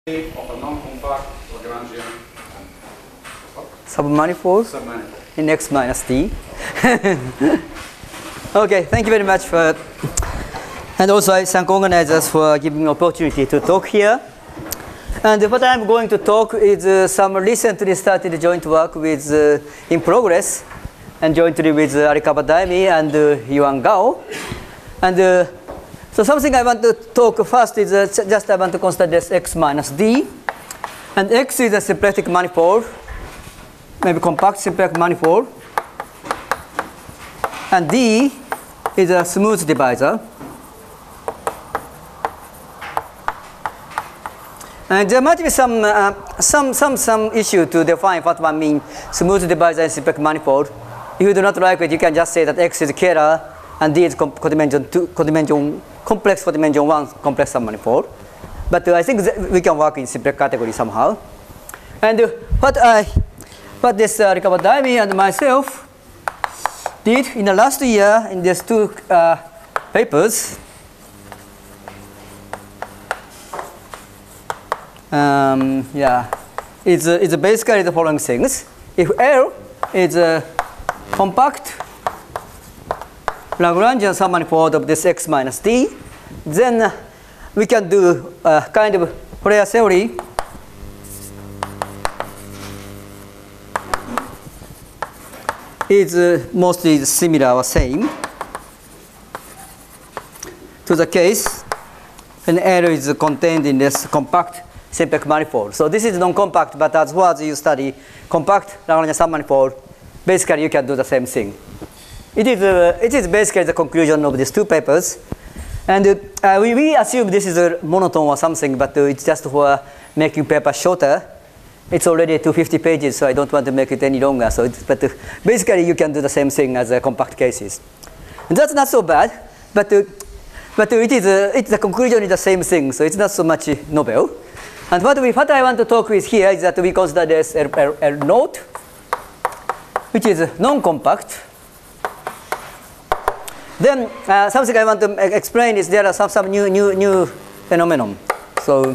of a non-compact Lagrangian submanifold in X minus D. Okay, thank you very much for, and also I thank organizers for giving me opportunity to talk here. And what I'm going to talk is some recently started joint work with in progress, and jointly with Arikaba Daimi and Yuan Gao. And so something I want to talk first is just I want to consider this X minus D. And X is a symplectic manifold, maybe compact symplectic manifold. And D is a smooth divisor. And there might be some issue to define what one means smooth divisor and symplectic manifold. If you do not like it, you can just say that X is scalar and D is complex codimension 1 complex submanifold. But I think we can work in symplectic category somehow. And what this Arikaba Daimi and myself did in the last year in these two papers, it's basically the following things. If L is a compact Lagrangian submanifold of this X minus D, then we can do a kind of Floer theory is mostly similar or same to the case when L is contained in this compact symplectic manifold. So this is non-compact, but as well as you study compact Lagrangian submanifold, basically you can do the same thing. It is basically the conclusion of these two papers. And we assume this is a monotone or something, but it's just for making paper shorter. It's already 250 pages, so I don't want to make it any longer. So but basically you can do the same thing as compact cases. And that's not so bad, but the conclusion is the same thing, so it's not so much novel. And what I want to talk with here is that we consider this L naught, which is non-compact. Then something I want to explain is there are some new phenomenon. So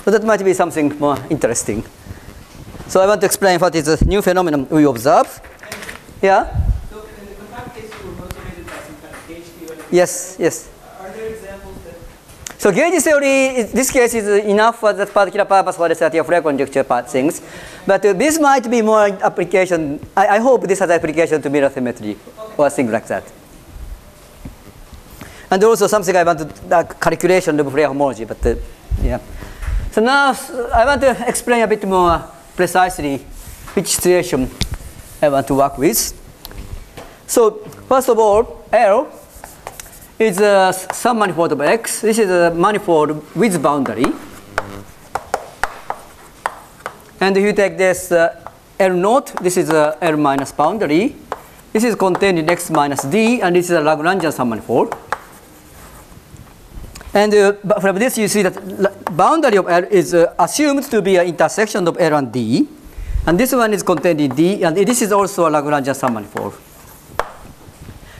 that might be something more interesting. So I want to explain what is the new phenomenon we observe. Yeah. So in the compact case, you were motivated by some kind of gauge theory. Yes. Are there examples that? So gauge theory, in this case, is enough for that particular purpose for the study of Floer conjecture part things. But this might be more application. I hope this has application to mirror symmetry or things like that. And also something I want to calculation of Floer homology. But yeah. So now I want to explain a bit more precisely which situation I want to work with. So first of all, L is a submanifold of X. This is a manifold with boundary. And if you take this L naught, this is a L minus boundary. This is contained in X minus D, and this is a Lagrangian submanifold. And from this you see that boundary of L is assumed to be an intersection of L and D. And this one is contained in D, and this is also a Lagrangian submanifold.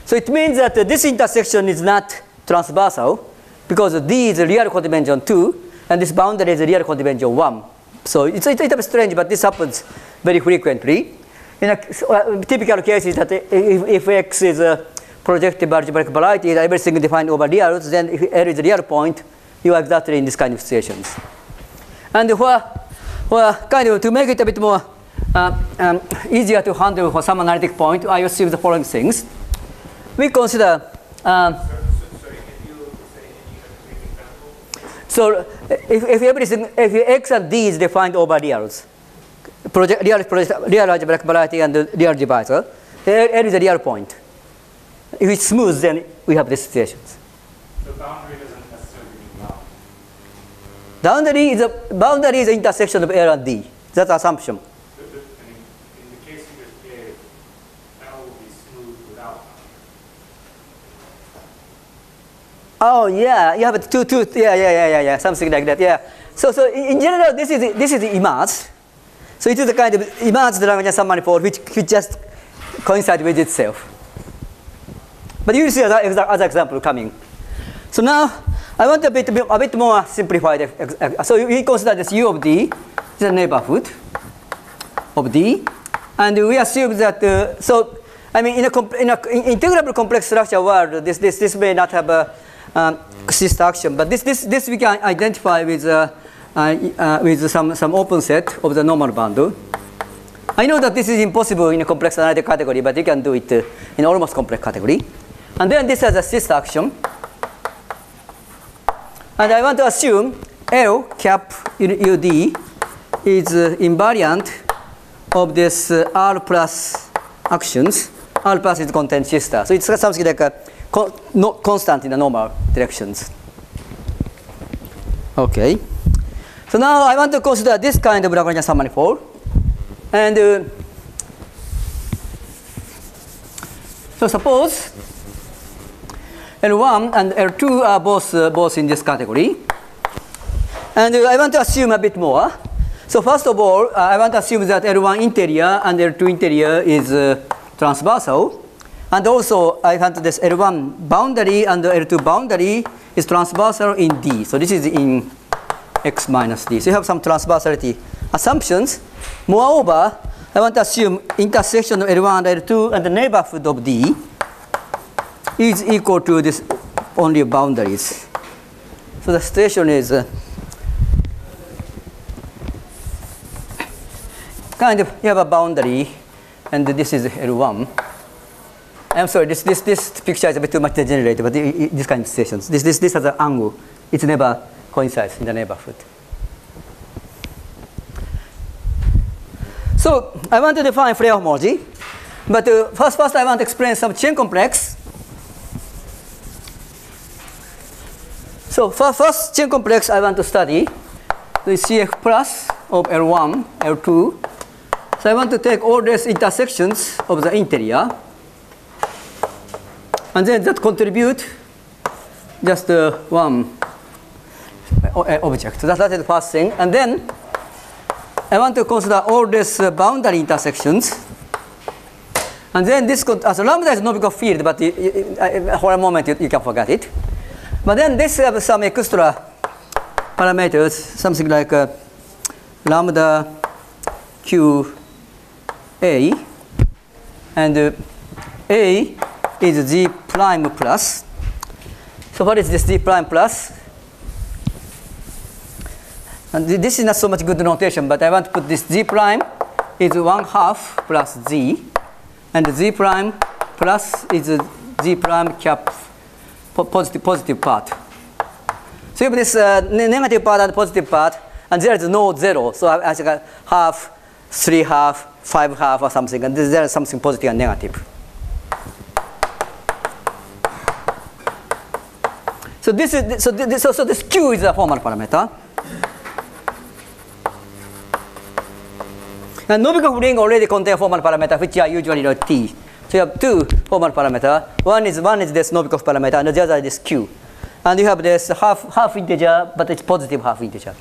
So it means that this intersection is not transversal, because D is a real codimension 2, and this boundary is a real codimension 1. So it's a bit strange, but this happens very frequently. In a typical case is that if X is a projective algebraic variety, everything defined over reals, then if L is a real point, you are exactly in this kind of situations. And kind of to make it a bit more easier to handle for some analytic point, I assume the following things. We consider. Sorry, can you say any example? So if everything, if X and D is defined over reals, real algebraic variety and the real divisor, L is a real point. If it's smooth, then we have these situations. The boundary doesn't necessarily mean bound. Boundary is the intersection of L and D. That's the assumption. In the case you just gave, L will be smooth without. Oh yeah, you have two. Yeah, something like that. Yeah. So in general, this is the image. So it is the kind of image Lagrangian submanifold which just coincides with itself. But you see other example coming. So now I want a bit more simplified. So we consider this U of D is a neighborhood of D, and we assume that. So I mean, in a integrable complex structure world, this may not have a persist action, but this we can identify with some open set of the normal bundle. I know that this is impossible in a complex analytic category, but you can do it in almost complex category. And then this has a persist action. And I want to assume L cap UD is invariant of this R plus actions. R plus is content sister. So it's something like a constant in the normal directions. Okay. So now I want to consider this kind of Lagrangian submanifold. And so suppose L1 and L2 are both in this category. And I want to assume a bit more. So first of all, I want to assume that L1 interior and L2 interior is transversal. And also, I want this L1 boundary and the L2 boundary is transversal in D. So this is in X minus D. So you have some transversality assumptions. Moreover, I want to assume intersection of L1 and L2 and the neighborhood of D is equal to this only boundaries. So the situation is kind of you have a boundary, and this is L1. I'm sorry, this picture is a bit too much degenerated, but this kind of situations, this has an angle. It never coincides in the neighborhood. So I want to define Floer homology, but first I want to explain some chain complex. So first chain complex I want to study the CF plus of L1, L2. So I want to take all these intersections of the interior, and then that contribute just one object. So that is the first thing. And then I want to consider all these boundary intersections. And then this, as lambda is Novikov field, but for a moment you can forget it. But then this have some extra parameters, something like lambda Q A, and A is G prime plus. So what is this G prime plus? And this is not so much good notation, but I want to put this G prime is 1/2 plus Z, and Z prime plus is G prime cap positive part. So you have this negative part and positive part, and there is no zero. So I think half, 3/2, 5/2 or something, and there is something positive and negative. So this Q is a formal parameter. And Novikov ring already contain formal parameter, which are usually T. So you have two formal parameter. One is this Novikov parameter, and the other is this Q. And you have this half integer, but it's positive half integer.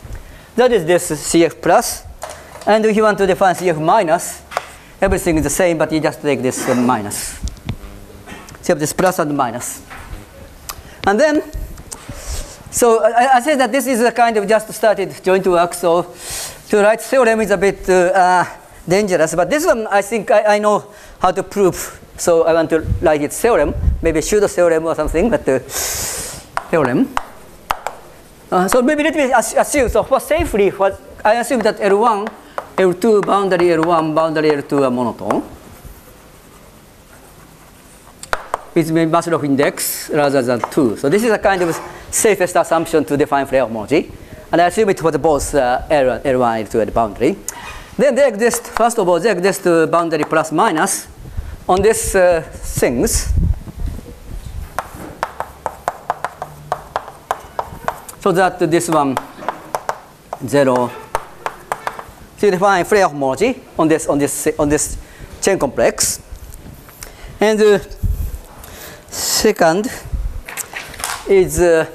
That is this CF plus. And if you want to define CF minus, everything is the same, but you just take this minus. So you have this plus and minus. And then, so I said that this is a kind of just started joint work. So to write theorem is a bit dangerous, but this one I think I know how to prove. So I want to write its theorem, maybe pseudo theorem or something, but theorem. So maybe let me assume. So for safely, I assume that L1, L2 boundary L1, boundary L2 are monotone. It's Maslow's index rather than 2. So this is a kind of safest assumption to define Floer homology. And I assume it was both L1, L2 at the boundary. Then they exist, first of all, they exist boundary plus minus on these things. So that this one, 0. So you define Floer homology on this chain complex. And second is there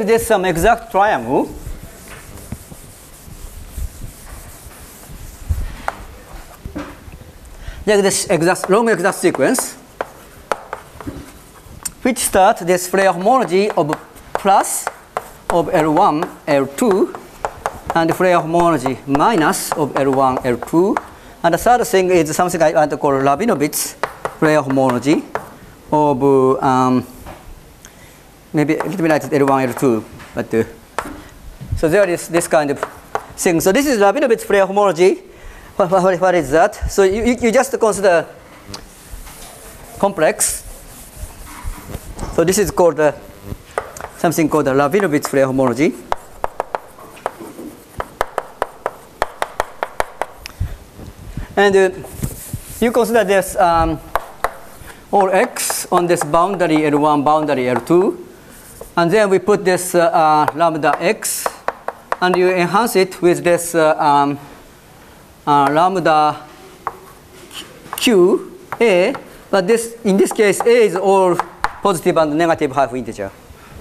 exists some exact triangle. There is this long exact sequence which start this Floer homology of plus of L1, L2, and Floer homology minus of L1, L2. And the third thing is something I want to call Rabinovitz Floer homology of maybe a little bit like L1, L2. But, so there is this kind of thing. So this is Rabinovitz Floer homology. What is that? So you just consider complex. So this is called something called the Rabinovitz Floer homology. And you consider this all x on this boundary L1, boundary L2. And then we put this lambda x, and you enhance it with this lambda q a. But this, in this case, a is all positive and negative half integer.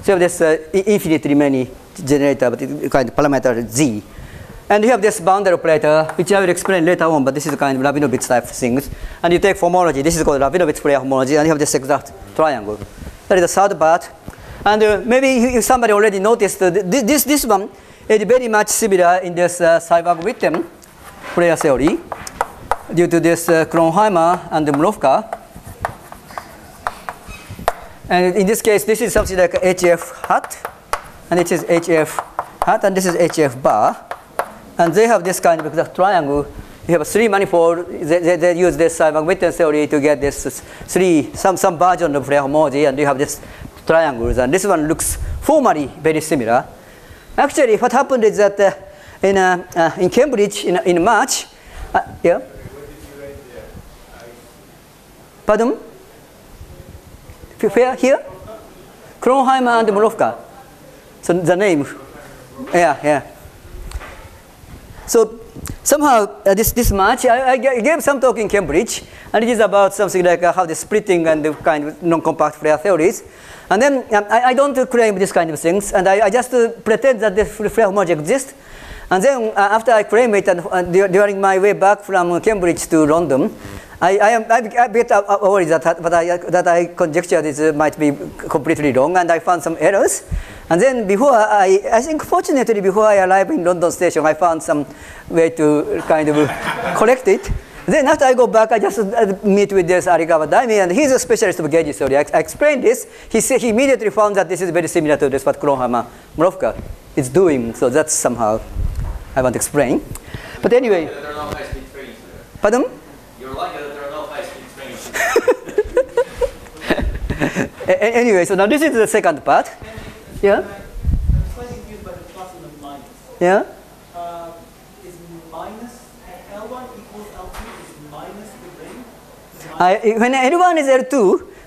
So there's infinitely many generator, but it kind of parameter z. And you have this boundary operator, which I will explain later on, but this is kind of Rabinovitz type things. And you take homology. This is called Rabinovitz Floer homology, and you have this exact triangle. That is the third part. And maybe if somebody already noticed, this one is very much similar in this Seiberg-Witten Floer theory due to this Kronheimer and Mrowka. And in this case, this is something like HF hat, and it is HF hat, and this is HF bar. And they have this kind of exact triangle. You have a three manifold. They use this Seiberg-Witten theory to get this some version of Floer homology, and you have this triangles. And this one looks formally very similar. Actually, what happened is that in Cambridge in March, yeah. Pardon? Where here? Kronheimer and Mrowka. So the name, yeah. So somehow this March, I gave some talk in Cambridge, and it is about something like how the splitting and the kind of non-compact Floer theories. And then I don't claim this kind of things, and I just pretend that the Floer homology exists. And then after I claim it, and during my way back from Cambridge to London, I get worried that I conjectured it might be completely wrong, and I found some errors. And then before I think fortunately before I arrived in London station, I found some way to kind of correct it. Then after I go back, I just meet with this Arigawa Daimi, and he's a specialist of gauge theory. I explained this. He said he immediately found that this is very similar to this what Kronheimer Mrowka is doing. So that's somehow I want to explain. But anyway. There are no high-speed trains there. Pardon? You're lucky that there are no high-speed trains. Anyway, so now this is the second part. Yeah? I'm slightly confused by the plus and the minus. Yeah? Is minus L1 equals L2 is minus the ring? When L1 is L2,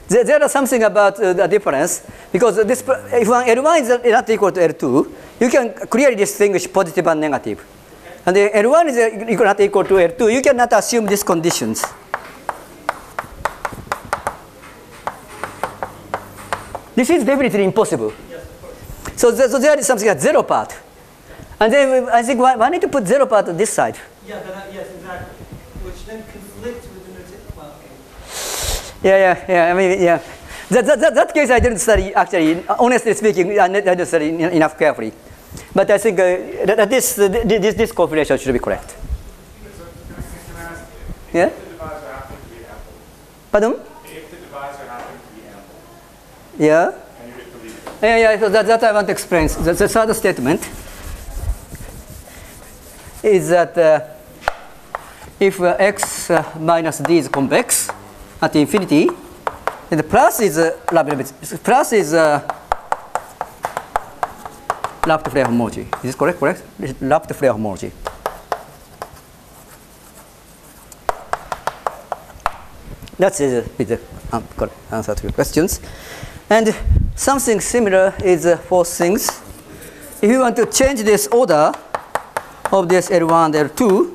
there is something about the difference. Because this, if L1 is not equal to L2, you can clearly distinguish positive and negative. And the L1 is not equal to L2, you cannot assume these conditions. This is definitely impossible. Yes, of course. So there is something like zero part. And then I think I need to put zero part on this side. Yeah, yes, exactly. Which then conflicts with the notation. Well, okay. Yeah. I mean, yeah. That case I didn't study, actually. Honestly speaking, I didn't study enough carefully. But I think that this configuration should be correct. So, can I ask, Yeah? if the divisor happens to be ample, Pardon? if the divisor happens to be ample, Yeah? can you just believe it? Yeah, so that I want to explain. The third statement is that if x minus d is convex at infinity, then the plus is Rapt Floer homology. Is this correct? Correct? Rapt Floer homology. That's the correct answer to your questions. And something similar is for things. If you want to change this order of this L1 and L2,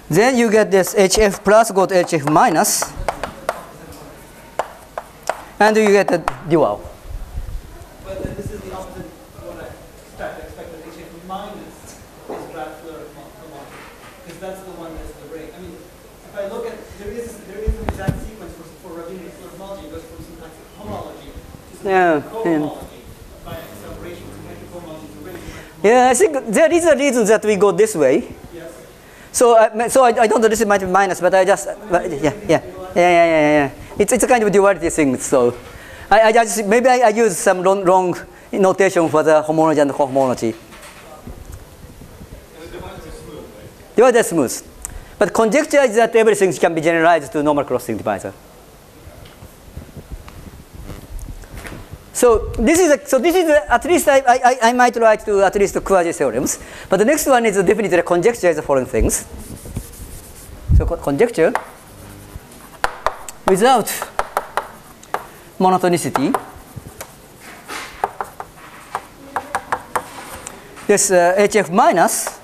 then you get this HF plus go to HF minus, and you get a dual. But then this is the opposite of what I expect. I expect that HF minus is Rapt Floer homology. Because that's the one that's the ring. I mean, if I look at, there is an exact sequence for Rabinovitz Floer homology. It goes from syntactic homology to Yeah. Cohomology by separation symmetric homology to really symmetric. Yeah, I think there is a reason that we go this way. Yes. So, I don't know, this might be minus, but I just, yeah. It's a kind of duality thing. So, I just, maybe I use some wrong notation for the homology and cohomology. And the divisors are smooth, right? Divisor is smooth. But conjecture is that everything can be generalized to normal crossing divisor. So this is at least I might write to at least quasi theorems. But the next one is definitely the conjecture is the following things. So conjecture without monotonicity. This HF minus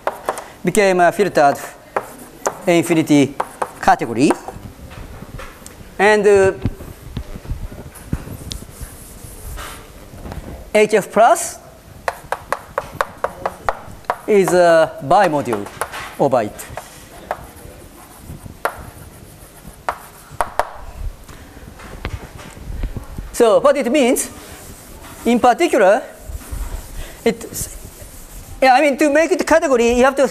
became a filtered infinity category, and HF plus is a bimodule over it. So what it means, in particular, to make it category, you have to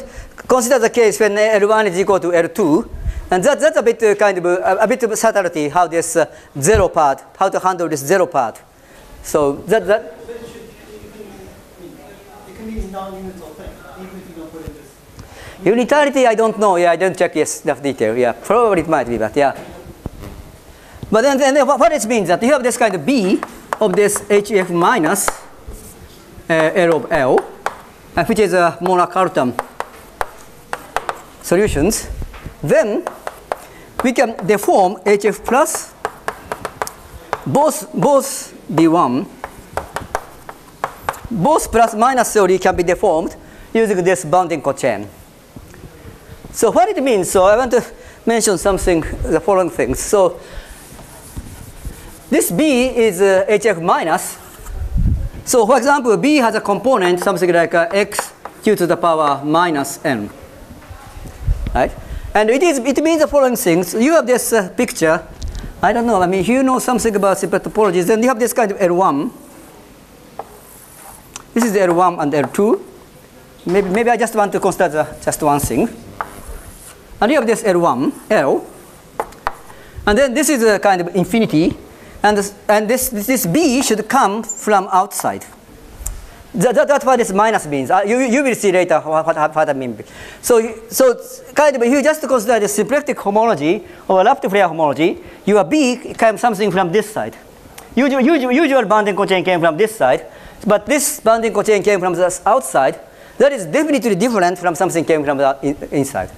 consider the case when L1 is equal to L2, and that's a bit kind of a bit of subtlety how this zero part, how to handle this zero part. So that. But it can be non-unital thing, even if you don't put in this. Unitarity, I don't know. Yeah, I don't check enough detail. Yeah, probably it might be, but yeah. But then what it means that you have this kind of B of this HF minus L of L, which is a monocartan solutions. Then we can deform HF plus both B1, both plus minus theory can be deformed using this bounding cochain. So what it means, so I want to mention something, the following things. So this B is HF minus. So for example, B has a component, something like x q to the power minus n. Right? And it means the following things. You have this picture. I don't know. I mean, if you know something about simple topologies, then you have this kind of L1. This is the L1 and L2. Maybe I just want to consider just one thing. And you have this L1, L. And then this is a kind of infinity. And this B should come from outside. That's what this minus means. You will see later what I mean. So kind of if you just consider the symplectic homology or Lafte-Flair homology, your B came something from this side. Usual bounding cochain came from this side, but this bounding cochain came from the outside. That is definitely different from something came from the inside.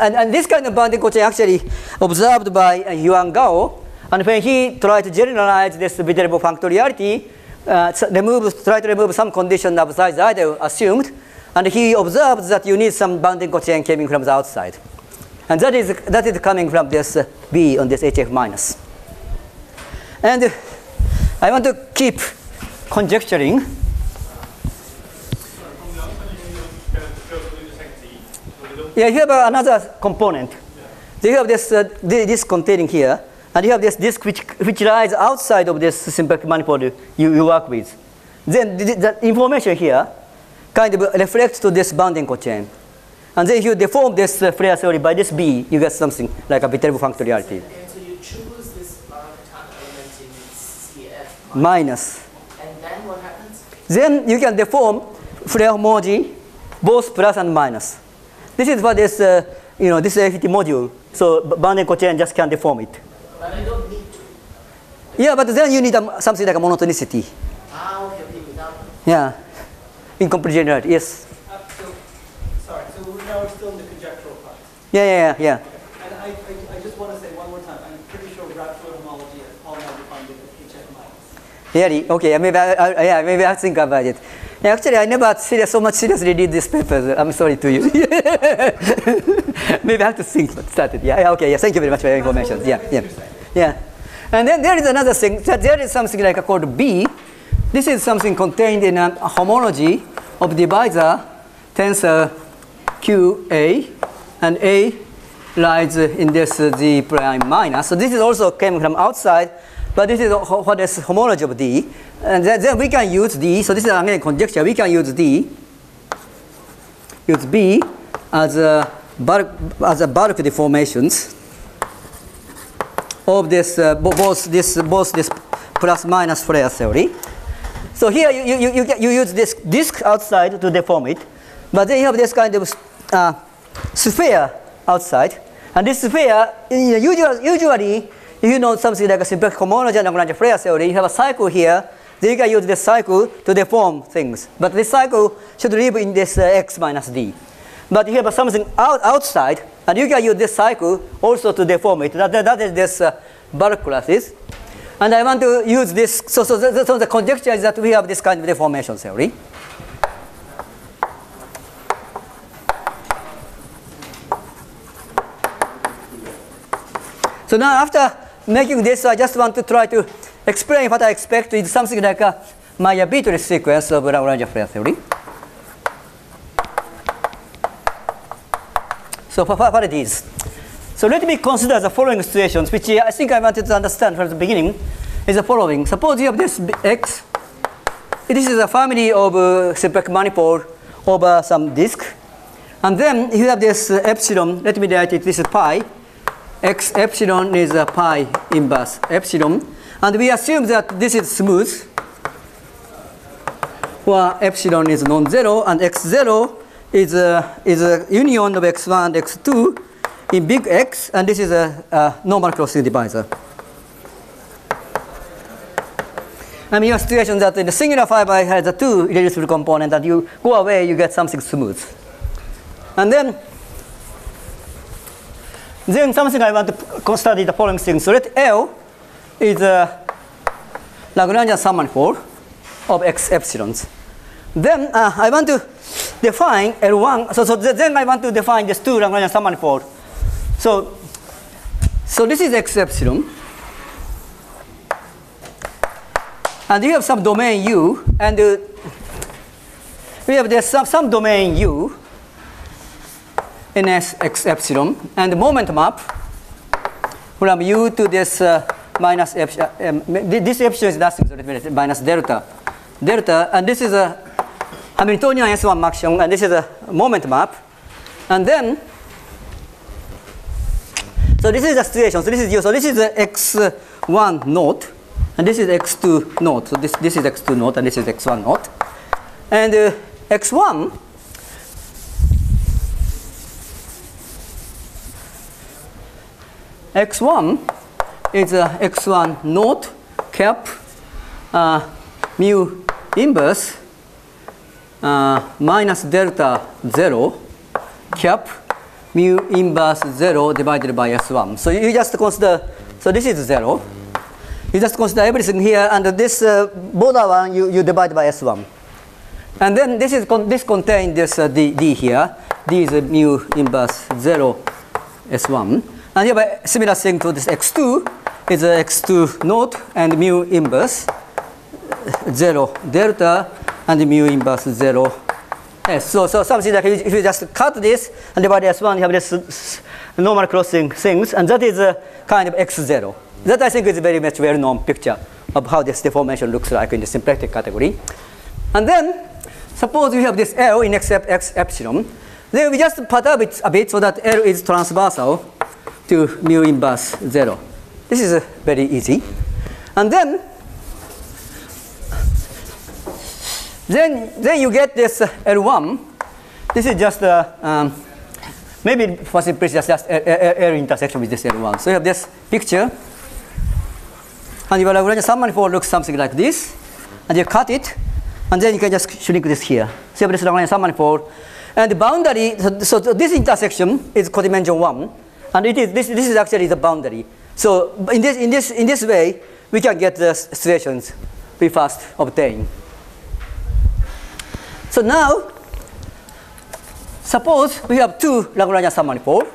And this kind of bounding cochain actually observed by Yuan Gao, and when he tried to generalize this Viterbo functoriality, try to remove some condition of size ideal assumed, and he observed that you need some bounding cochain coming from the outside. And that is coming from this B on this HF minus. And I want to keep conjecturing. Yeah, you have another component. So you have this containing here. And you have this disk which lies outside of this symplectic manifold you work with. Then the information here kind of reflects to this bounding cochain. And then if you deform this Flair theory by this B, you get something like a Viterbo functoriality. And so you choose this element in CF Minus. And then what happens? Then you can deform Flair homology both plus and minus. This is what this this AFT module. So bounding cochain just can deform it. But I don't need to. Yeah, but then you need something like a monotonicity. Okay, without. Yeah, incomplete generality. Yes. Sorry, so now we're still in the conjectural part. Yeah. And I just want to say one more time, I'm pretty sure Rapture homology is all now defined as HF minus. Really? Okay. Maybe I think about it. Yeah, actually, I never so much seriously read this paper. I'm sorry to you. Maybe I have to think about it. Yeah. Okay. Yeah. Thank you very much for your information. Yeah. And then there is another thing. That there is something like called B. This is something contained in a homology of divisor tensor QA, and A lies in this Z prime minus. So this is also came from outside, but this is what is homology of D. And then we can use D. So this is again conjecture. We can use D, use B as a bulk deformations of this both this plus minus Floer theory. So here you use this disk outside to deform it, but then you have this kind of sphere outside, and this sphere usually if you know something like a simple homology and Lagrangian Floer theory, you have a cycle here. Then you can use this cycle to deform things, but this cycle should live in this x minus d. But you have something outside, and you can use this cycle also to deform it. That is this bulk classes. And I want to use this. So the conjecture is that we have this kind of deformation theory. So now after making this, I just want to try to explain what I expect is something like a Meyer-Beatrice sequence of Lagrangian Floer theory. So what it is. So let me consider the following situations, which I think I wanted to understand from the beginning, is the following. Suppose you have this x. This is a family of simplex manifold over some disk. And then you have this epsilon. Let me write it. This is pi. X epsilon is a pi inverse epsilon. And we assume that this is smooth, where epsilon is non-zero, and x0 is a union of x1 and x2 in big X, and this is a normal crossing divisor. I mean, your situation that in the singular fiber has a 2 irreducible component, and you go away, you get something smooth. And then something I want to study the following thing. So let L is a Lagrangian submanifold of x epsilons. Then I want to define L1. So then I want to define this 2 Lagrangian submanifold. So this is x epsilon. And you have some domain U, and we have this some domain U in S x epsilon, and the moment map from U to this minus epsilon. This epsilon is nothing, so let me say minus delta, and this is a Hamiltonian S1 maximum, and this is a moment map, and then. So this is the situation. So this is U. So this is the x1 naught, and this is x2 naught. So this is x2 naught, and this is x1 naught. And x1 is x1 naught cap mu inverse minus delta 0 cap mu inverse 0 divided by S1. So you just consider, so this is 0. You just consider everything here, and this border one you divide by S1. And then this contains this D here. D is mu inverse 0 S1. And you have a similar thing to this X2 is X2 naught and mu inverse 0 delta and mu inverse 0 S. So something like if you just cut this and divide S1, you have this normal crossing things, and that is a kind of X0. That I think is a very much well-known picture of how this deformation looks like in the symplectic category. And then suppose we have this L in x epsilon. Then we just perturb it a bit so that L is transversal to mu inverse 0. This is very easy. And then you get this L1. This is just maybe for simplicity just L intersection with this L1. So you have this picture, and your Lagrangian submanifold looks something like this, and you cut it, and then you can just shrink this here. So you have this Lagrangian submanifold, and the boundary. So this intersection is codimension 1, and it is this is actually the boundary. So in this way, we can get the situations we first obtain. So now, suppose we have 2 Lagrangian submanifold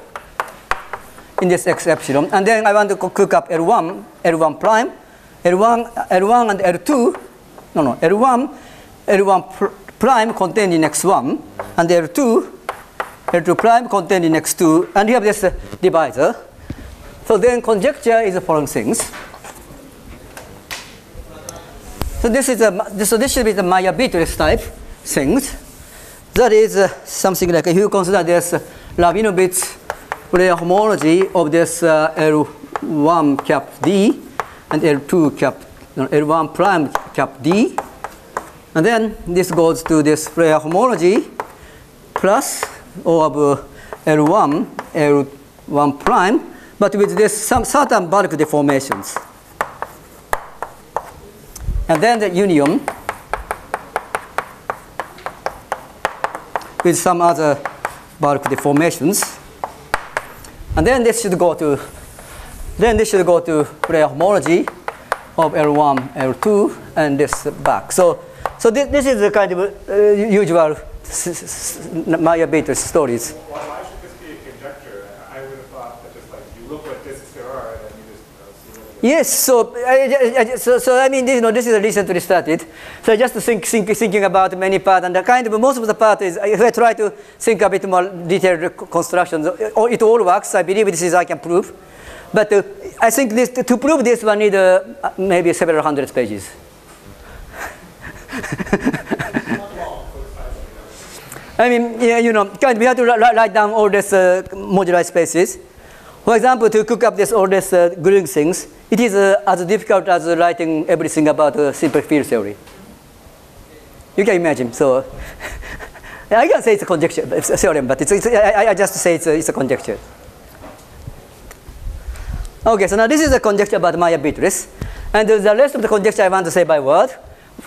in this x epsilon, and then I want to cook up L1 prime, L1 and L2, L1 prime contained in x1, and L2 prime contained in x2, and you have this divisor. So then conjecture is the following things. So this should be the Maya-Beatrice type things. That is something like if you consider this Rabinovich Floer homology of this L1 cap D and L2 cap, no, L1 prime cap D, and then this goes to this Floer homology plus O of L1, L1 prime, but with this some certain bulk deformations. And then the union with some other bulk deformations. And then this should go to Floer homology of L1, L2, and this back. So this is the kind of usual Maya-Beatrice stories. Why should this be a conjecture? I would have thought that just like you look what disks there are, and then you just see what. Yes, so I mean, this is recently started. So I just thinking about many parts, and the kind of most of the part is if I try to think a bit more detailed constructions, it all works. I believe this is I can prove, but I think this to prove this one need maybe several hundred pages. I mean, yeah, we have to write down all these moduli spaces. For example, to cook up all these gluing things, it is as difficult as writing everything about simple field theory. You can imagine. So I can say it's a conjecture, it's a theorem, but I just say it's a conjecture. Okay, so now this is a conjecture about Maya-Beatrice, and the rest of the conjecture I want to say by word.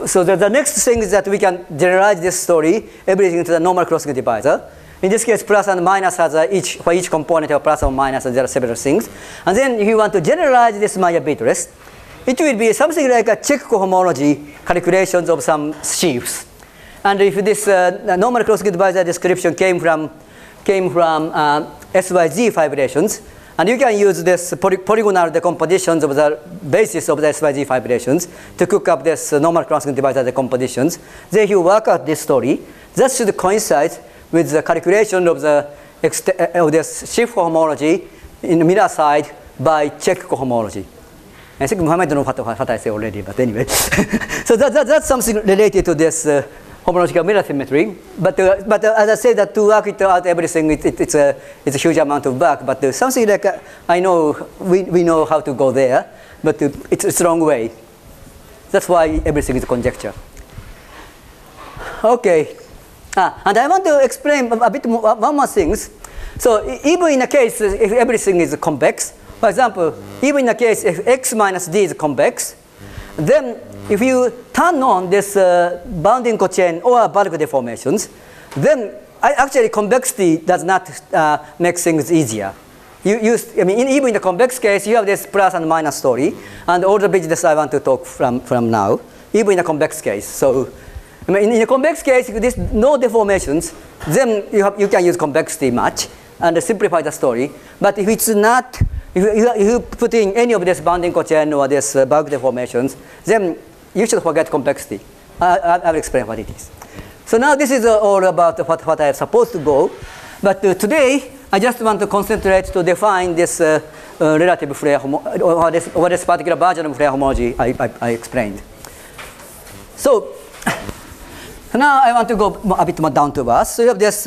So the next thing is that we can generalize this story, everything to the normal crossing divisor. In this case, plus and minus has for each component of plus or minus, there are several things. And then if you want to generalize this Maya-Beatrice, it will be something like a check cohomology calculations of some sheaves. And if this normal crossing divisor description came from SYG fibrations, and you can use this polygonal decompositions of the basis of the SYG fibrations to cook up this normal crossing divisor decompositions. Then if you work out this story, that should coincide with the calculation of this shift cohomology in the mirror side by check cohomology. I think Muhammad knows what I say already, but anyway. So that's something related to this homological mirror symmetry. But as I said, that to work it out everything, it's a huge amount of work. But something like I know we know how to go there, but it's the wrong way. That's why everything is conjecture. Okay. And I want to explain a bit more, one more thing. So even in a case if everything is convex, for example, even in a case if x minus d is convex, then if you turn on this bounding cochain or bulk deformations, then actually convexity does not make things easier. I mean, even in the convex case, you have this plus and minus story, and all the business I want to talk from now, even in a convex case. So I mean, in a convex case, if there's no deformations, then you can use convexity much and simplify the story. But if it's not, if you put in any of this bounding cochain or this bulk deformations, then you should forget complexity. I will explain what it is. So now this is all about what I am supposed to go. But today, I just want to concentrate to define this relative Floer or this particular version of Floer homology I explained. So now I want to go a bit more down to earth. So you have this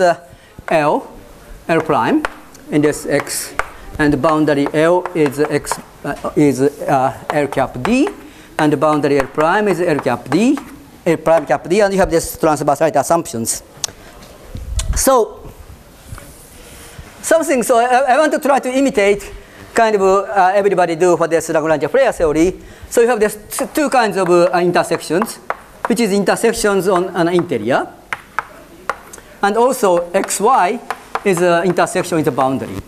L prime in this X, and the boundary L is L cap D, and the boundary L prime is L cap D, L prime cap D, and you have this transversality assumptions. So I want to try to imitate kind of everybody do for this Lagrangian Floer theory. So you have this two kinds of intersections, which is intersections on an interior, and also xy is an intersection with the boundary.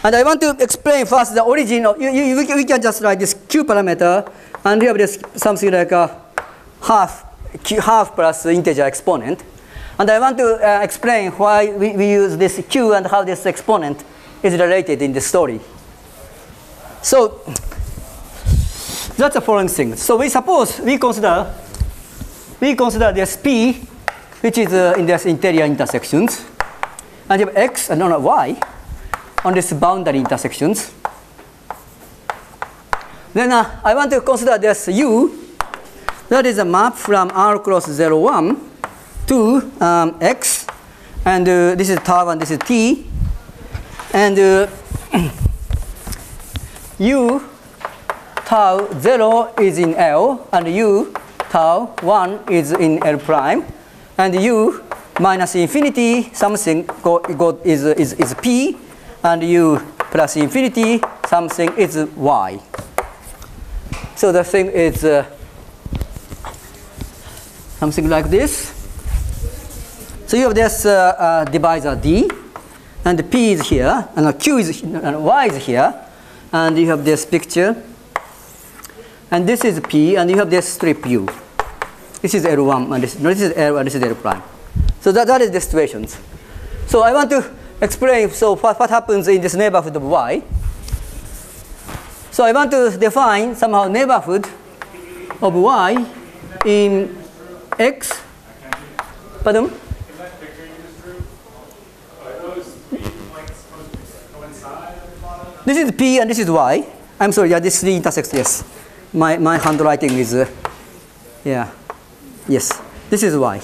And I want to explain first the origin of, we can just write this q parameter, and we have this something like a half plus integer exponent. And I want to explain why we use this q and how this exponent is related in the story. So that's the following thing. So we consider this P, which is in this interior intersections, and you have X and Y on this boundary intersections. Then I want to consider this U, that is a map from R cross 0, 1 to X, and this is tau and this is T, and U tau 0 is in L, and U tau 1 is in L prime, and U minus infinity something is P, and U plus infinity something is Y. So the thing is something like this. So you have this divisor D, and P is here, and Q is and Y is here, and you have this picture, and this is P, and you have this strip U. This is L1, and this is L, and this is L prime. So that is the situations. So I want to explain so what happens in this neighborhood of Y. So I want to define somehow neighborhood of Y in X. Pardon? In that picture you just drew, are those like supposed to coincide at the bottom? This is P and this is Y. I'm sorry, yeah, this 3 intersects, yes. My handwriting is, yeah, yes. This is Y.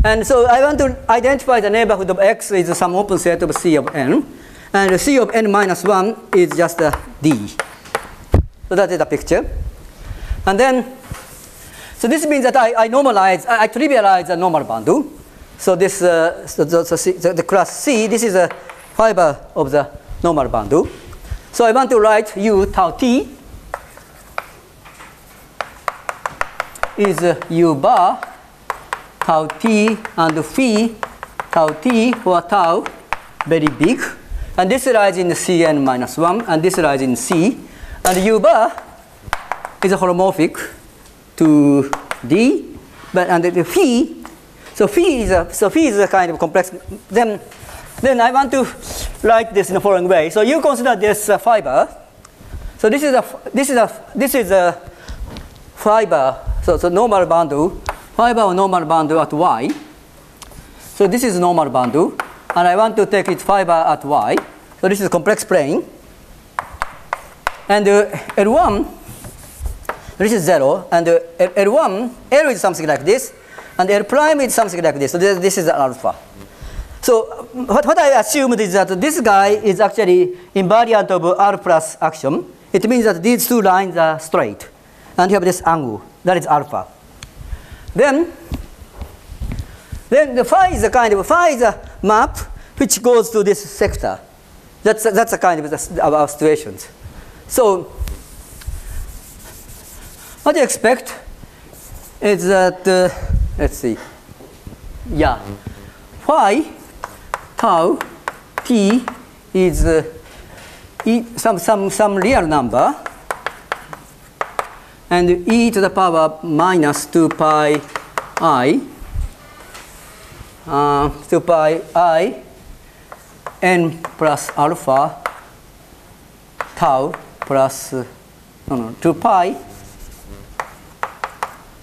And so I want to identify the neighborhood of X is some open set of C of n. And C of n minus 1 is just a D. So that is the picture. And then, so this means that I normalize, I trivialize the normal bundle. So this, the class C, this is a fiber of the normal bundle. So I want to write U tau T is U bar tau T and phi tau T for tau very big. And this lies in Cn minus 1, and this lies in C. And U bar is a holomorphic to D, but and the phi, so phi is a kind of complex. Then I want to write this in the following way. So you consider this fiber. So this is a fiber. So normal bundle, fiber or normal bundle at Y. So this is normal bundle, and I want to take its fiber at Y. So this is a complex plane. And L1, this is 0, and L1, L is something like this, and L prime is something like this. So this is alpha. So what I assumed is that this guy is actually invariant of R plus axiom. It means that these two lines are straight, and you have this angle. That is alpha. Then the phi is a map which goes to this sector. That's a kind of our situations. So what you expect is that let's see, yeah, phi tau T is some real number, and e to the power minus 2 pi I n plus alpha tau plus 2 pi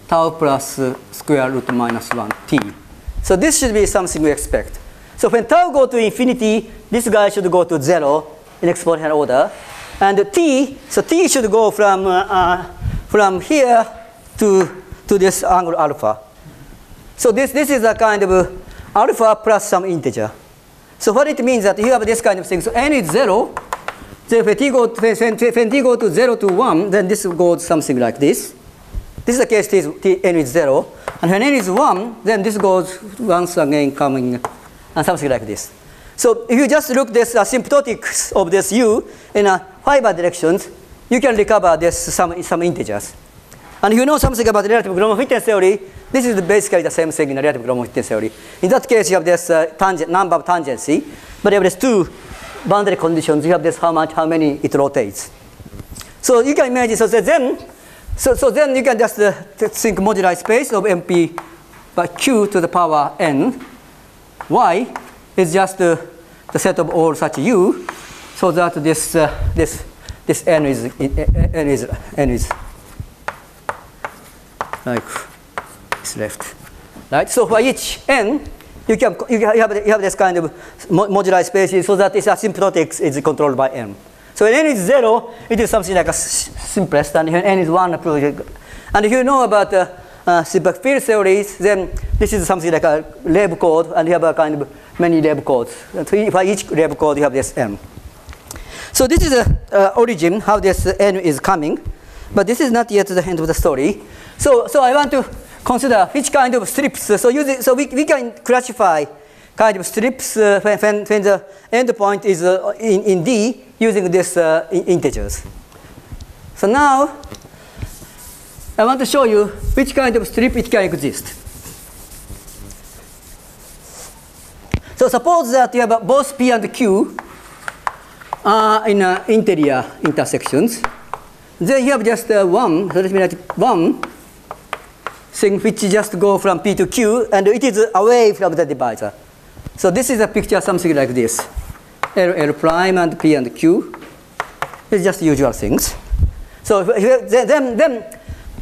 tau plus square root minus 1 t. So this should be something we expect. So when tau go to infinity, this guy should go to 0 in exponential order, and t should go from here to this angle alpha. So this is a kind of alpha plus some integer. So what it means that you have this kind of thing. So n is 0. So when t go to 0 to 1, then this goes something like this. This is the case n is 0. And when n is 1, then this goes once again coming and something like this. So if you just look this asymptotics of this u in fiber directions, you can recover this some integers. And if you know something about relative Gromov fitness theory, this is basically the same thing in relative Gromov fitness theory. In that case, you have this number of tangency, but you have these two boundary conditions. You have this how many it rotates. So you can imagine. So then you can just think moduli space of MP by q to the power n. Y is just the set of all such u, so that this n is like this left, right? So for each n, you have this kind of moduli spaces, so that this asymptotics is controlled by n. So when n is 0, it is something like a simplest, and when n is 1, and if you know about simple field theories, then this is something like a lab code, and you have a kind of many lab codes. And for each lab code, you have this n. So this is the origin, how this n is coming, but this is not yet the end of the story. So I want to consider which kind of strips. So we can classify kind of strips when the endpoint is in D using this integers. So now I want to show you which kind of strip it can exist. So suppose that you have both P and Q in interior intersections. Then you have just one, so let me write one thing which just go from P to Q, and it is away from the divisor. So this is a picture something like this. L prime and P and Q. It's just usual things. So then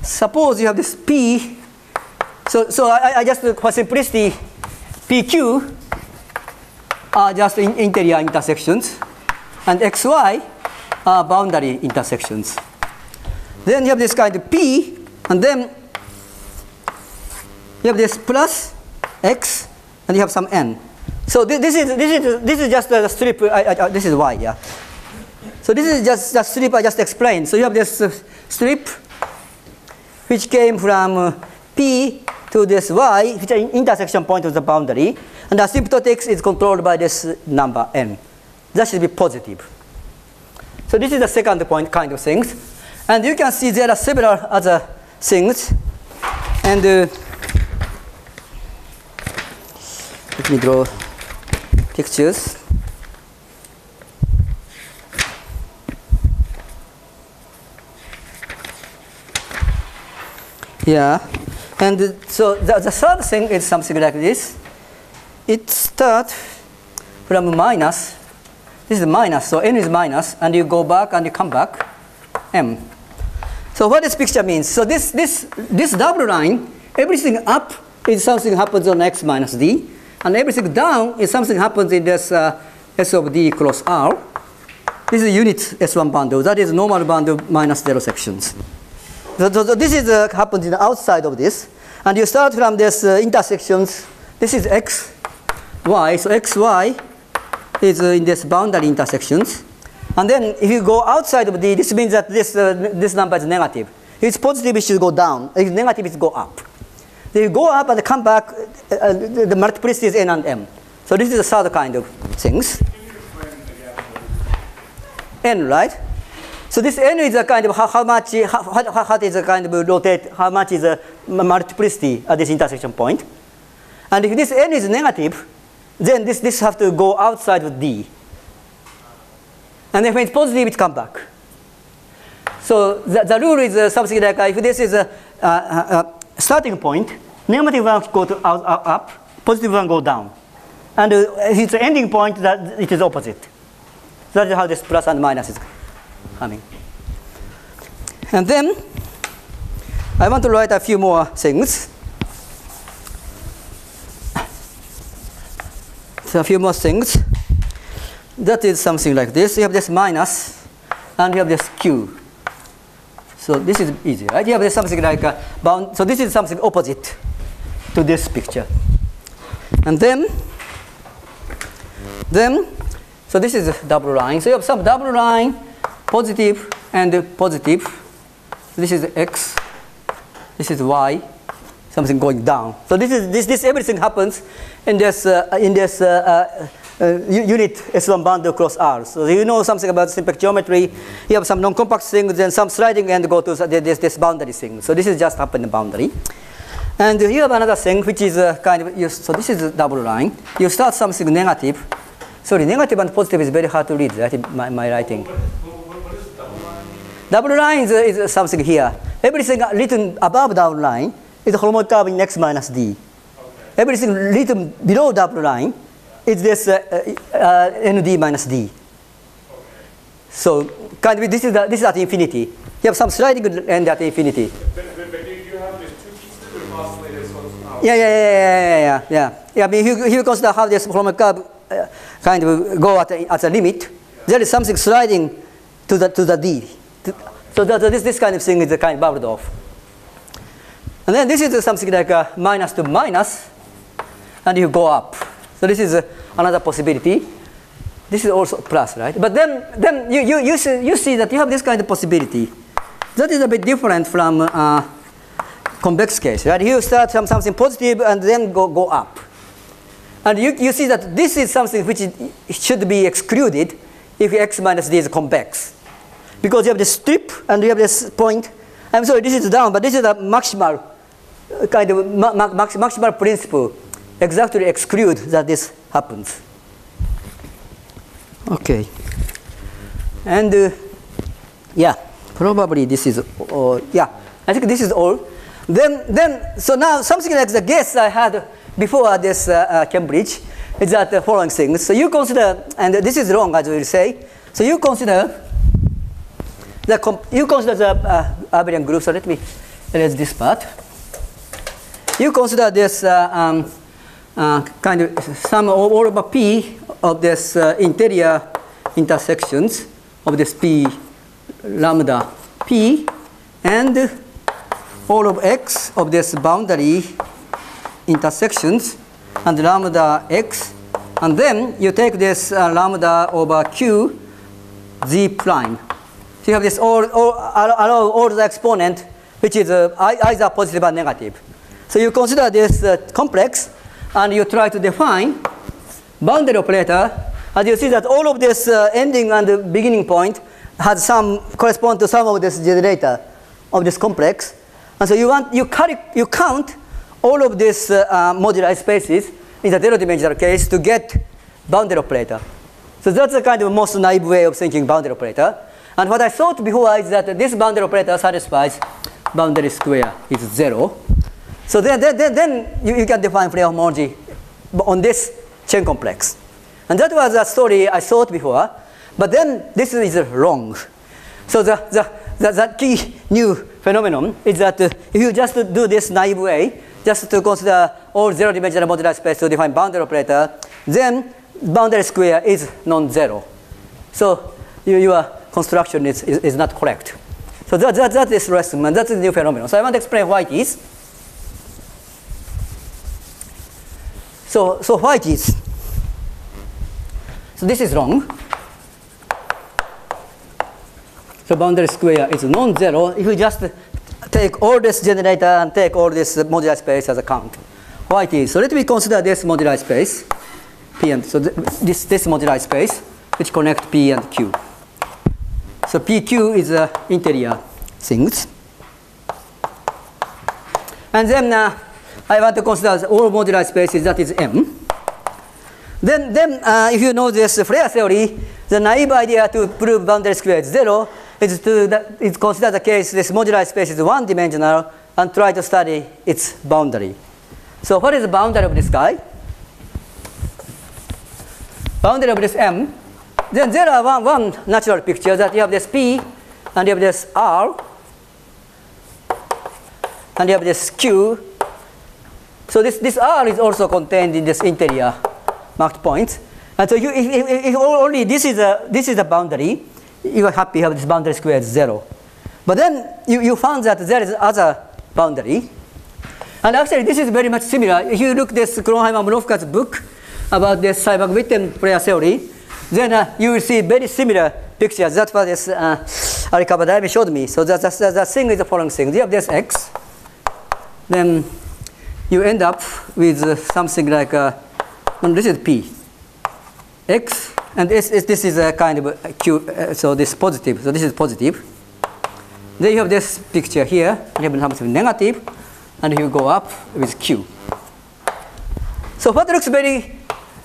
suppose you have this P. So I just, for simplicity, PQ are just interior intersections, and XY are boundary intersections. Then you have this kind of P, and then you have this plus X, and you have some N. So this is just a strip. This is Y, yeah. So this is just a strip I just explained. So you have this strip which came from P to this Y, which is an intersection point of the boundary, and the asymptotics is controlled by this number N. That should be positive. So this is the second point kind of things. And you can see there are several other things. And let me draw pictures. Yeah. And so the third thing is something like this. It starts from minus. This is minus, so n is minus, and you go back and you come back, m. So what this picture means, so this double line, everything up is something happens on x minus d, and everything down is something happens in this s of d cross r. This is unit S1 bundle, that is normal bundle minus 0 sections. So this is happens in the outside of this, and you start from this intersections. This is x, y, so x, y is in this boundary intersections. And then if you go outside of D, this means that this number is negative. If it's positive, it should go down. If it's negative, it should go up. If you go up and come back, the multiplicity is n and m. So this is the third kind of things. Can you explain again? N, right? So this n is a kind of how much is a kind of rotate, how much is a multiplicity at this intersection point. And if this n is negative, then this have to go outside of D. And if it's positive, it comes back. So the rule is something like if this is a starting point, negative one go to up, positive one go down. And if it's an ending point, that it is opposite. That is how this plus and minus is coming. And then I want to write a few more things. So a few more things. That is something like this. You have this minus, and you have this q. So this is easy, right? You have this something like a bound. So this is something opposite to this picture. And then, so this is a double line. So you have some double line, positive and positive. This is x. This is y. Something going down. So this everything happens in this unit S1 bundle cross R. So you know something about simple geometry. You have some non-compact things, then some sliding and go to this boundary thing. So this is just up in the boundary. And you have another thing which is kind of so this is a double line. You start something negative. Sorry, negative and positive is very hard to read. Right? My writing. What is double line? Double line is something here. Everything written above double line is a homology curve in x minus d. Okay. Everything written below double line is this nd minus d. Okay. So kind of this is at infinity. You have some sliding end at infinity. But you have these two pieces of oscillators. So Yeah. I mean, if you consider how this homology curve kind of go at the limit, there is something sliding to the D. So this kind of thing is a kind of bubbled off. And then this is something like a minus to minus, and you go up. So this is another possibility. This is also plus, right? But then you see that you have this kind of possibility. That is a bit different from convex case, right? You start from something positive and then go up. And you see that this is something which should be excluded if x minus d is convex. Because you have this strip and you have this point. I'm sorry, this is down, but this is a maximal kind of maximal principle. Exactly exclude that this happens. Okay. And yeah, probably this is yeah. I think this is all. Then so now something like the guess I had before this Cambridge is that the following things. So you consider, and this is wrong as we will say. So you consider the abelian group. So let me erase this part. You consider this kind of sum all over P of this interior intersections of this P lambda P and all of X of this boundary intersections and lambda X, and then you take this lambda over Q Z prime. So you have this all the exponent which is either positive or negative. So you consider this complex and you try to define boundary operator, and you see that all of this ending and the beginning point has some correspond to some of this generator of this complex, and so you count all of these moduli spaces in the zero-dimensional case to get boundary operator. So that's the kind of most naive way of thinking boundary operator. And what I thought before is that this boundary operator satisfies boundary square is 0. So then you can define Floer homology on this chain complex. And that was a story I thought before, but then this is wrong. So the key new phenomenon is that if you just do this naive way, just to consider all zero-dimensional modular space to define boundary operator, then boundary square is non-zero. So your construction is not correct. So that is lesson, and that's the new phenomenon. So I want to explain why it is. So why it is? So this is wrong. So boundary square is non-zero if you just take all this generator and take all this modular space as a count. Why it is? So let me consider this modular space, P and so this modular space which connect P and Q. So PQ is interior things. And then I want to consider all modular spaces, that is M. Then if you know this Floer theory, the naive idea to prove boundary square is 0 is to consider the case this modular space is one-dimensional and try to study its boundary. So what is the boundary of this guy? Boundary of this M. Then there are one natural picture that you have this P and you have this R and you have this Q. So this R is also contained in this interior marked points. And so if only this is a boundary, you are happy to have this boundary square is 0. But then you found that there is other boundary. And actually this is very much similar. If you look this Kronheim and Mlofka's book about this Seiberg-Witten Floer theory, then you will see very similar pictures. That's what this Ari Kabadaimi showed me. So the thing is the following thing. You have this X, then you end up with something like this is P, X, and this is a kind of Q. So this positive. So this is positive. Then you have this picture here. You have something negative, and you go up with Q. So what looks very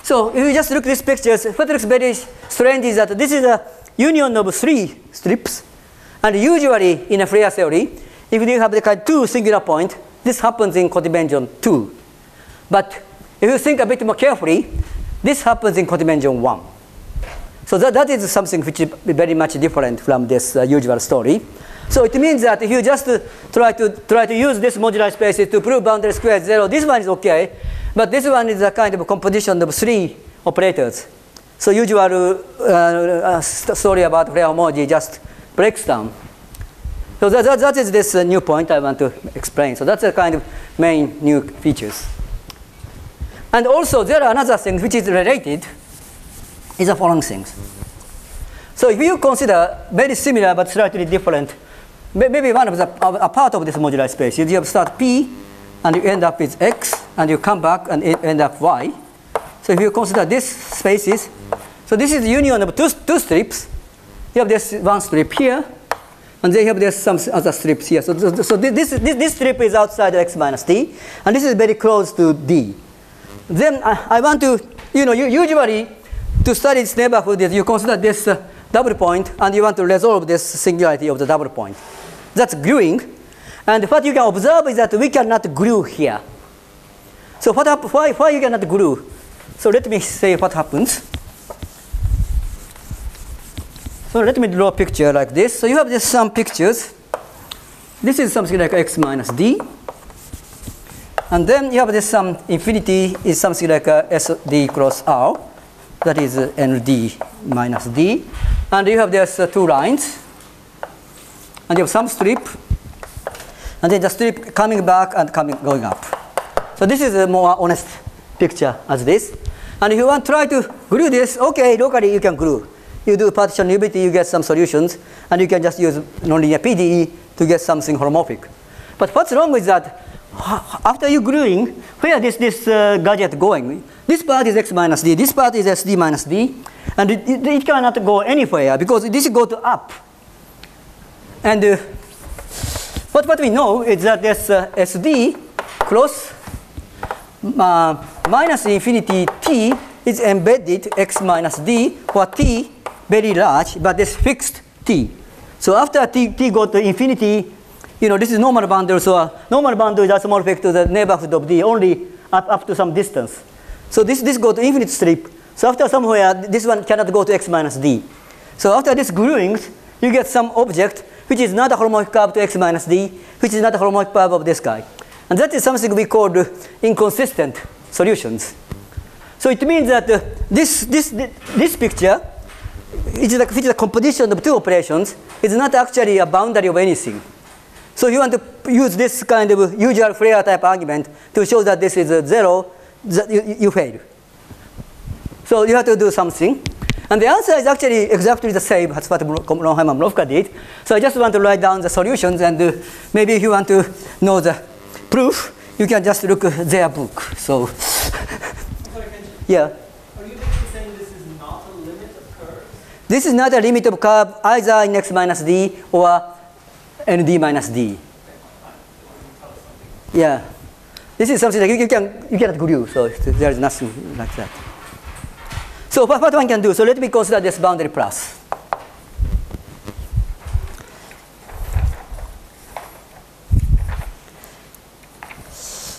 So if you just look at these pictures, what looks very strange is that this is a union of 3 strips. And usually in a Floer theory, if you have the kind of 2 singular points, this happens in codimension 2. But if you think a bit more carefully, this happens in codimension 1. So that is something which is very much different from this usual story. So it means that if you just try to use this modular spaces to prove boundary square 0, this one is okay. But this one is a kind of composition of 3 operators. So usual story about Floer homology just breaks down. So that is this new point I want to explain. So that's the kind of main new features. And also there are another things which is related, is the following things. So if you consider very similar but slightly different, maybe one of a part of this modular space, you have start P and you end up with X and you come back and end up Y. So if you consider this spaces, so this is the union of two strips. You have this one strip here, and they have this some other strips here. So this strip is outside X minus D, and this is very close to D. Then I want to, usually to study this neighborhood, you consider this double point, and you want to resolve this singularity of the double point. That's gluing. And what you can observe is that we cannot glue here. So why you cannot glue? So let me say what happens. So let me draw a picture like this. So you have just some pictures. This is something like X minus D. And then you have this some infinity is something like SD cross R. That is ND minus D. And you have these two lines. And you have some strip. And then the strip coming back and going up. So this is a more honest picture as this. And if you want to try to glue this, okay, locally you can glue. You do partition unity, you get some solutions, and you can just use nonlinear PDE to get something holomorphic. But what's wrong with that? After you gluing, where is this gadget going? This part is X minus D, this part is SD minus D, and it cannot go anywhere because this go to up. And what we know is that this SD cross minus infinity T is embedded X minus D for T very large, but this fixed T. So after T go to infinity, this is normal boundary, so normal boundary is isomorphic to the neighborhood of D only up to some distance. So this go to infinite strip. So after somewhere, this one cannot go to X minus D. So after this gluing, you get some object which is not a holomorphic curve to X minus D, which is not a holomorphic curve of this guy. And that is something we call inconsistent solutions. So it means that this picture, which is a composition of two operations, is not actually a boundary of anything. So you want to use this kind of usual Floer type argument to show that this is a zero, you fail. So you have to do something. And the answer is actually exactly the same as what Ronheim and Mlofka did. So I just want to write down the solutions, and maybe if you want to know the proof, you can just look at their book. So, yeah. Are you basically saying this is not a limit of curves? This is not a limit of curve either in X minus D or ND minus D. Yeah. This is something like you cannot glue, so there is nothing like that. So what one can do, so let me consider this boundary plus.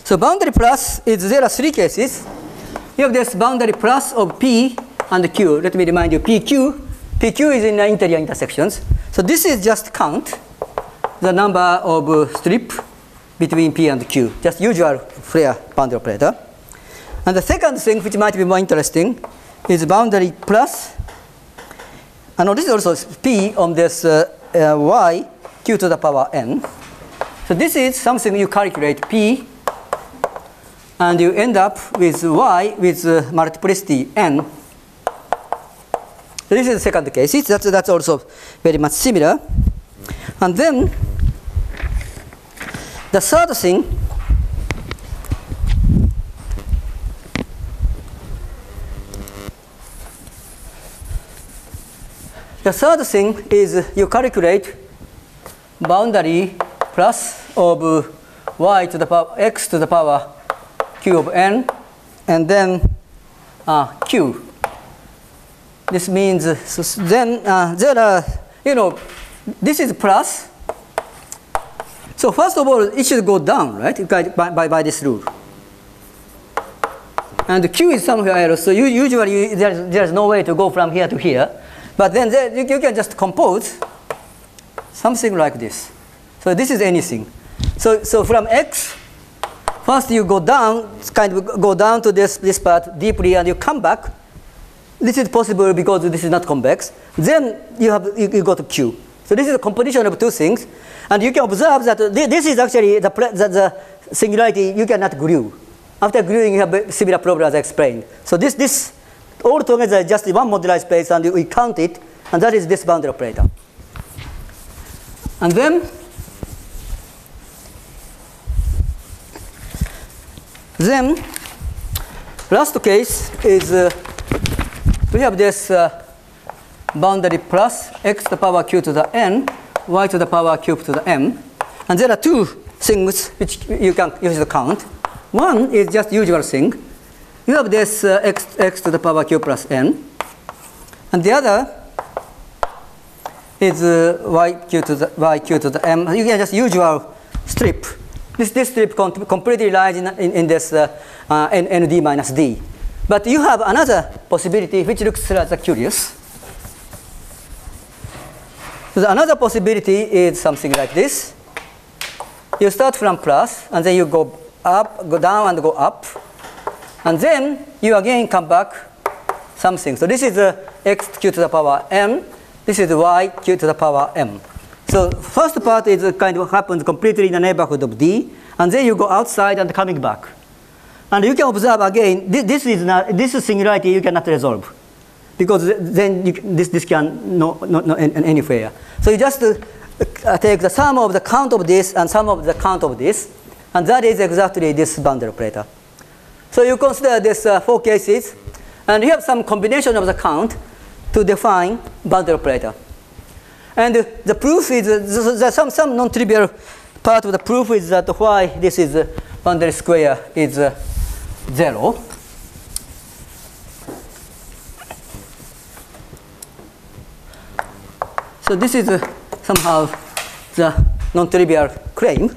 So boundary plus is, there are three cases. You have this boundary plus of P and Q. Let me remind you, PQ. PQ is in the interior intersections. So this is just count the number of strip between P and Q, just usual Floer boundary operator. And the second thing, which might be more interesting, is boundary plus, and this is also P on this Y, Q to the power N. So this is something you calculate P, and you end up with Y with multiplicity N. So this is the second case. That's also very much similar. And then the third thing, is you calculate boundary plus of Y to the power X to the power Q of N, and then Q. This means then there are, this is plus. So first of all, it should go down, right, by this rule. And the Q is somewhere else, so usually there's no way to go from here to here. But then you can just compose something like this. So this is anything. So from X, first you go down, kind of go down to this part deeply, and you come back. this is possible because this is not convex. Then you go to Q. So this is a composition of two things, and you can observe that this is actually the singularity you cannot glue. After gluing, you have a similar problem as I explained. So this all together is just one moduli space, and we count it, and that is this boundary operator. And then last case is we have this boundary plus x to the power q to the n, y to the power cube to the m. And there are two things which you can use to count. One is just usual thing. You have this x to the power q plus n. And the other is y q to the m. You can just usual strip. This strip completely lies in this nd minus d. But you have another possibility which looks rather curious. So another possibility is something like this. You start from plus, and then you go up, go down, and go up. And then you again come back something. So this is x q to the power m. This is y q to the power m. So first part is kind of happens completely in the neighborhood of d, and then you go outside and coming back. And you can observe again, this is singularity you cannot resolve, because then this can no anywhere. So you just take the sum of the count of this and sum of the count of this, and that is exactly this boundary operator. So you consider this 4 cases, and you have some combination of the count to define boundary operator. And the proof is there's some non-trivial part of the proof is that why this is boundary square is 0. So this is somehow the non-trivial claim,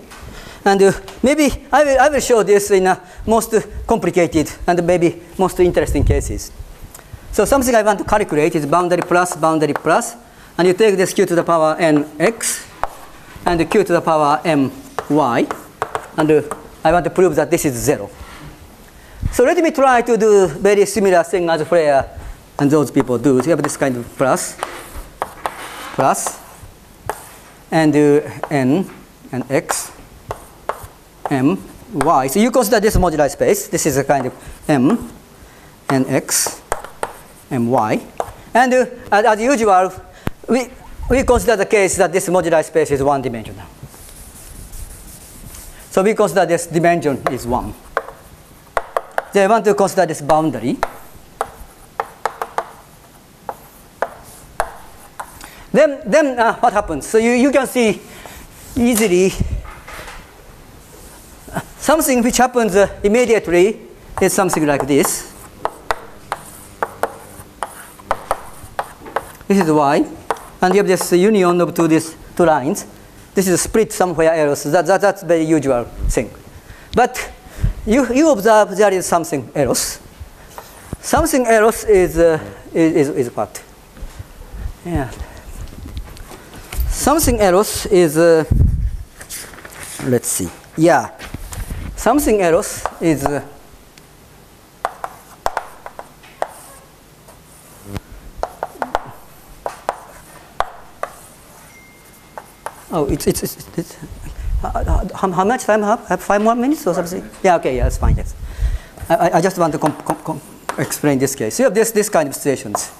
and maybe I will show this in most complicated and maybe most interesting cases. So something I want to calculate is boundary plus, and you take this q to the power n x and q to the power m y, and I want to prove that this is 0. So let me try to do very similar thing as Floer and those people do. So you have this kind of plus, and n and x, m, y. So you consider this moduli space. This is a kind of m, n, x, m, y. And as usual, we consider the case that this moduli space is one-dimensional. So we consider this dimension is 1. Then I want to consider this boundary. Then what happens? So you can see easily something which happens immediately is something like this. This is y, and you have this union of these two lines. This is a split somewhere else. That's very usual thing. But you observe there is something else. Something else is what? Yeah. Something else is let's see. Yeah. Something else is oh, it's how much time I have? 5 more minutes or something? Yeah, okay, yeah, that's fine. Yes. I just want to explain this case. So you have this kind of situations.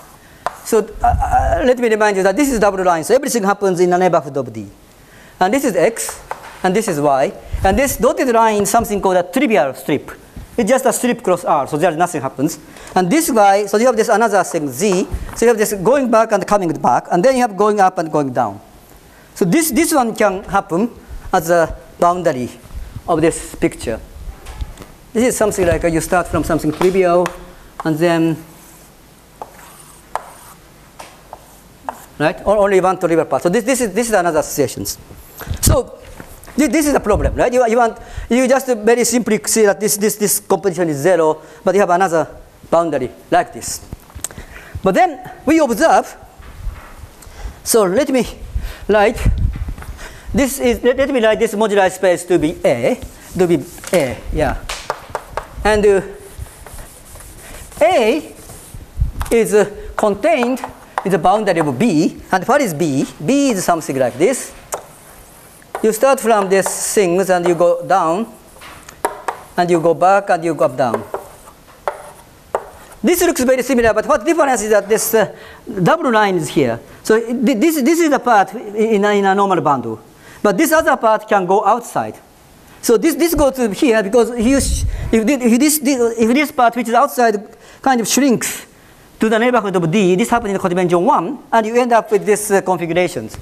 So let me remind you that this is double line. So everything happens in the neighborhood of D. And this is x, and this is y. And this dotted line is something called a trivial strip. It's just a strip cross R, so there nothing happens. And this y, so you have this another thing, z. So you have this going back and coming back, and then you have going up and going down. So this one can happen as a boundary of this picture. This is something like you start from something trivial, and then right, or only one trivial part. So this is another associations. So this is a problem, right? You just very simply see that this composition is 0, but you have another boundary like this. But then we observe. So let me write this moduli space to be A, yeah. And A is contained in the boundary of B. And what is B? B is something like this. You start from these things and you go down, and you go back and you go up down. This looks very similar, but what difference is that this double line is here. So this is the part in a normal bundle. But this other part can go outside. So this goes to here because if this part which is outside kind of shrinks to the neighborhood of D, this happens in codimension 1, and you end up with these configurations.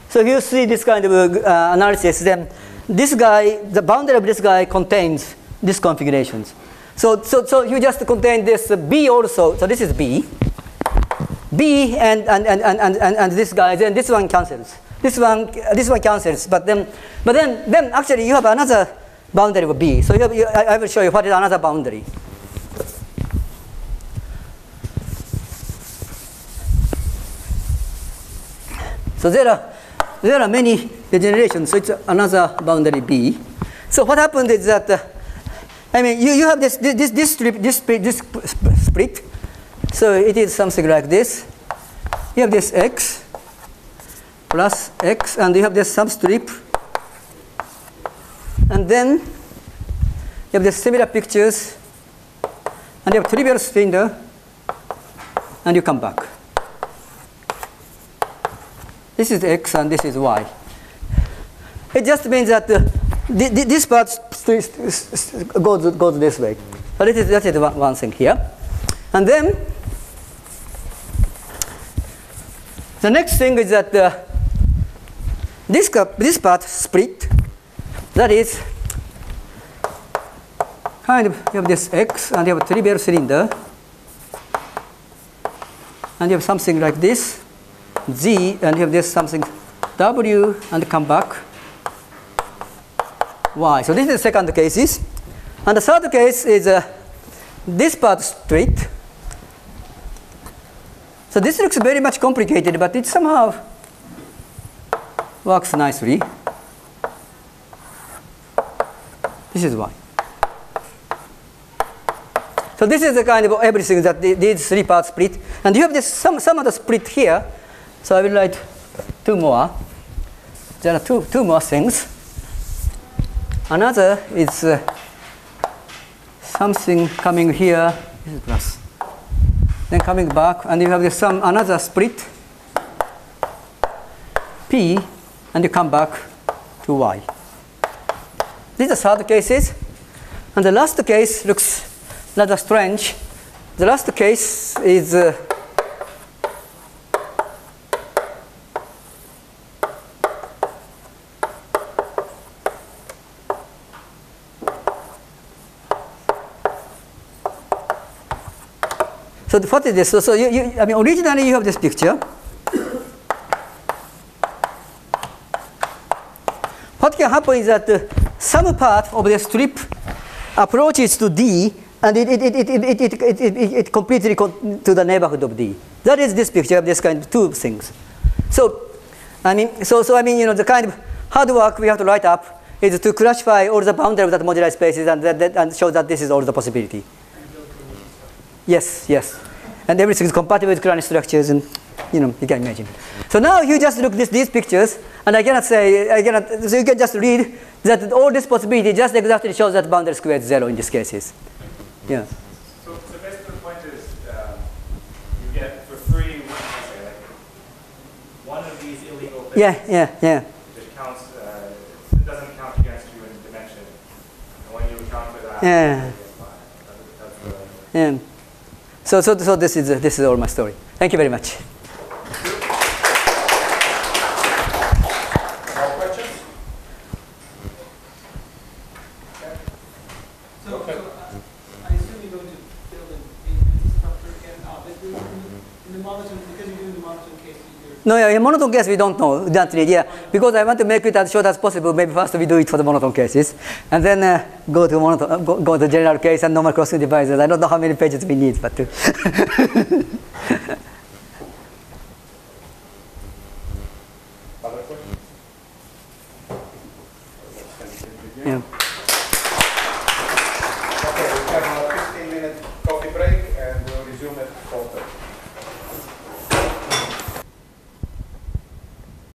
So if you see this kind of analysis, then this guy, the boundary of this guy contains these configurations. So you just contain this B also. So this is B. B and this guy, then this one cancels. This one cancels. But then actually you have another boundary of B. So I will show you what is another boundary. So there are many degenerations. So it's another boundary B. So what happened is that I mean you have this split. So it is something like this. You have this X plus X, and you have this substrip, and then you have the similar pictures, and you have trivial cylinder, and you come back. This is X and this is Y. It just means that this part goes this way. So that is one thing here. And then the next thing is that this part split. That is kind of you have this X and you have a trivial cylinder, and you have something like this Z, and you have this something W, and come back Y. So this is the second cases, and the third case is this part straight. So this looks very much complicated, but it somehow works nicely. This is why. So this is the kind of everything that these three parts split, and you have this some other split here. So I will write two more. There are two more things. Another is something coming here. This is plus. Then coming back, and you have this another split P, and you come back to Y. These are third cases, and the last case looks rather strange. The last case is so what is this? So I mean, originally you have this picture. What can happen is that some part of the strip approaches to D, and it completely to the neighborhood of D. That is this picture of this kind of two things. So I mean, you know, the kind of hard work we have to write up is to classify all the boundary of that moduli spaces and show that this is all the possibility. Yes, yes. And everything is compatible with Cranach structures, and you know, you can imagine. So now you just look at these pictures, and so you can just read that all this possibility just exactly shows that boundary square is 0 in these cases. Yeah. So basically the point is you get for free one of these illegal things. Yeah. It counts. It doesn't count against you in dimension. And when you account for that, Yeah. that's Yeah. So this is all my story. Thank you very much. More questions? So I assume you're going to build an infrastructure again, but in the monotone, because you're doing the monotone case, No, yeah, in monotone case we don't know. Yeah, because I want to make it as short as possible. Maybe first we do it for the monotone cases, and then go to monotone, go to general case and normal crossing divisors. I don't know how many pages we need, but. Other questions? Yeah.